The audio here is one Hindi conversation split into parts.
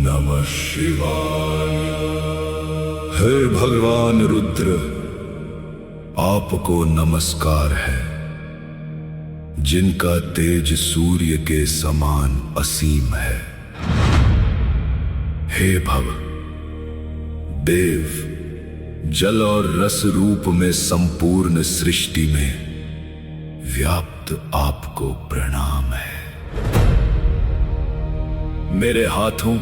नमः शिवाय। हे भगवान रुद्र, आपको नमस्कार है, जिनका तेज सूर्य के समान असीम है। हे भव, देव, जल और रस रूप में संपूर्ण सृष्टि में व्याप्त आपको प्रणाम है। मेरे हाथों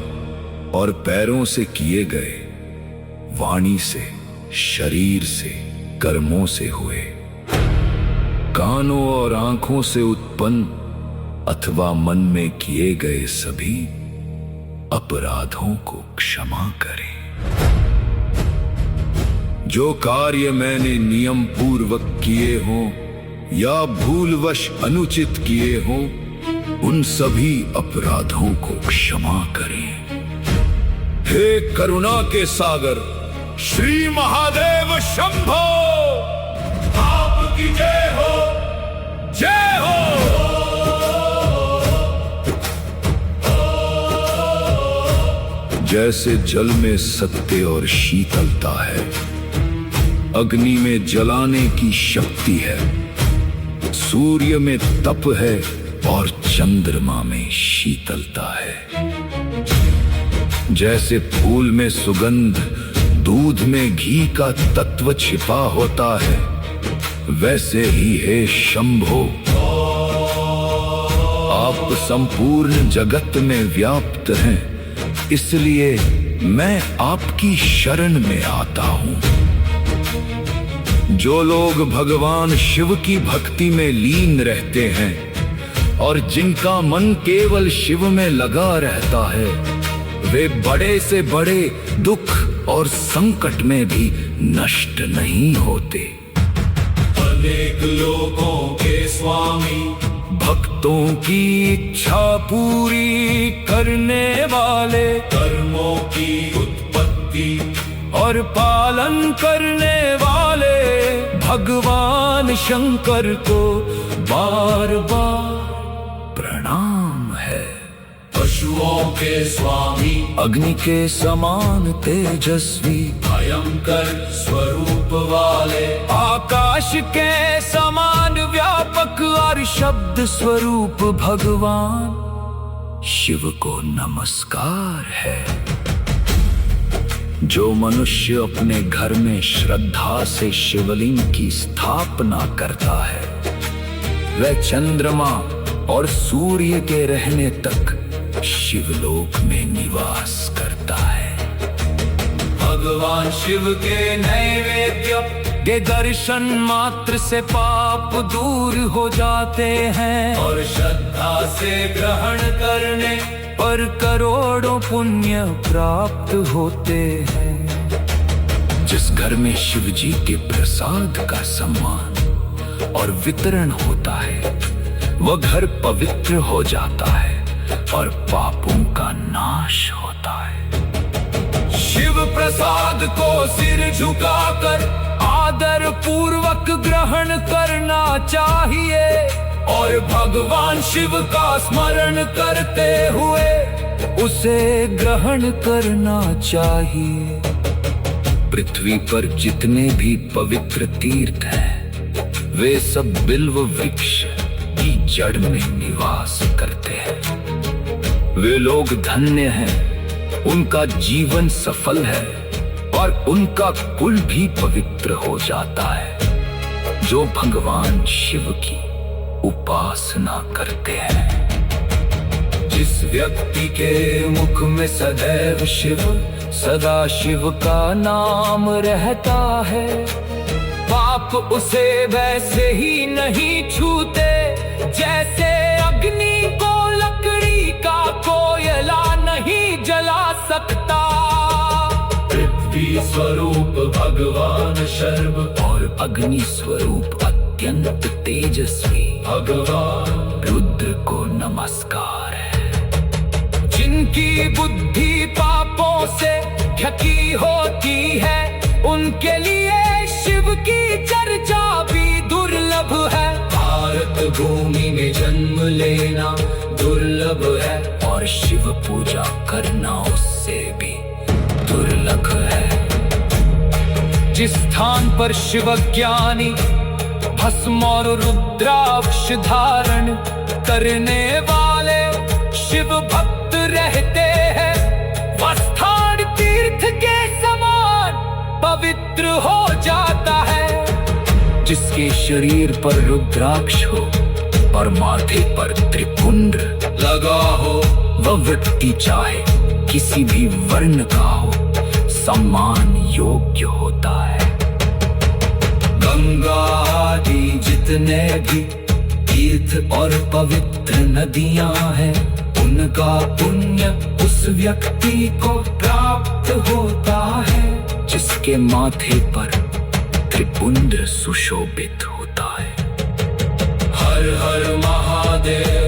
और पैरों से किए गए, वाणी से, शरीर से, कर्मों से हुए, कानों और आंखों से उत्पन्न अथवा मन में किए गए सभी अपराधों को क्षमा करें। जो कार्य मैंने नियम पूर्वक किए हों या भूलवश अनुचित किए हों, उन सभी अपराधों को क्षमा करें। हे करुणा के सागर श्री महादेव शंभो, आपकी जय हो, जय हो। जैसे जल में सत्य और शीतलता है, अग्नि में जलाने की शक्ति है, सूर्य में तप है और चंद्रमा में शीतलता है। जैसे फूल में सुगंध, दूध में घी का तत्व छिपा होता है, वैसे ही हे शंभो, आप संपूर्ण जगत में व्याप्त हैं, इसलिए मैं आपकी शरण में आता हूं। जो लोग भगवान शिव की भक्ति में लीन रहते हैं और जिनका मन केवल शिव में लगा रहता है, वे बड़े से बड़े दुख और संकट में भी नष्ट नहीं होते। अनेक लोगों के स्वामी, भक्तों की इच्छा पूरी करने वाले, कर्मों की उत्पत्ति और पालन करने वाले भगवान शंकर को बार बार प्रणाम है। पशुओं के स्वामी, अग्नि के समान तेजस्वी, भयंकर स्वरूप वाले, आकाश के समान व्यापक और शब्द स्वरूप भगवान शिव को नमस्कार है। जो मनुष्य अपने घर में श्रद्धा से शिवलिंग की स्थापना करता है, वह चंद्रमा और सूर्य के रहने तक शिवलोक में निवास करता है। भगवान शिव के नैवेद्य के दर्शन मात्र से पाप दूर हो जाते हैं और श्रद्धा से ग्रहण करने पर करोड़ों पुण्य प्राप्त होते हैं। जिस घर में शिव जी के प्रसाद का सम्मान और वितरण होता है, वह घर पवित्र हो जाता है और पापों का नाश होता है। शिव प्रसाद को सिर झुकाकर आदर पूर्वक ग्रहण करना चाहिए और भगवान शिव का स्मरण करते हुए उसे ग्रहण करना चाहिए। पृथ्वी पर जितने भी पवित्र तीर्थ हैं, वे सब बिल्व वृक्ष की जड़ में निवास करते हैं। वे लोग धन्य हैं, उनका जीवन सफल है और उनका कुल भी पवित्र हो जाता है, जो भगवान शिव की उपासना करते हैं। जिस व्यक्ति के मुख में सदैव शिव, सदा शिव का नाम रहता है, पाप उसे वैसे ही नहीं छूते जैसे अग्नि को लकड़ी का कोयला नहीं जला सकता। पृथ्वी स्वरूप भगवान शर्व और अग्नि स्वरूप अत्यंत तेजस्वी भगवान रुद्र को नमस्कार है। जिनकी बुद्धि पापों से ढकी होती है, उनके लिए शिव की चर्चा भी दुर्लभ है। भारत भूमि में जन्म लेना दुर्लभ है और पर शिव पूजा करना उससे भी दुर्लभ है। जिस स्थान पर शिव ज्ञानी भस्म और रुद्राक्ष धारण करने वाले शिव भक्त रहते हैं, वह स्थान तीर्थ के समान पवित्र हो जाता है। जिसके शरीर पर रुद्राक्ष हो और माथे पर त्रिपुंड लगा हो, वह व्यक्ति चाहे किसी भी वर्ण का हो, सम्मान योग्य होता है। गंगा आदि जितने भी तीर्थ और पवित्र नदियां हैं, उनका पुण्य उस व्यक्ति को प्राप्त होता है जिसके माथे पर त्रिपुंड सुशोभित होता है। हर हर महादेव।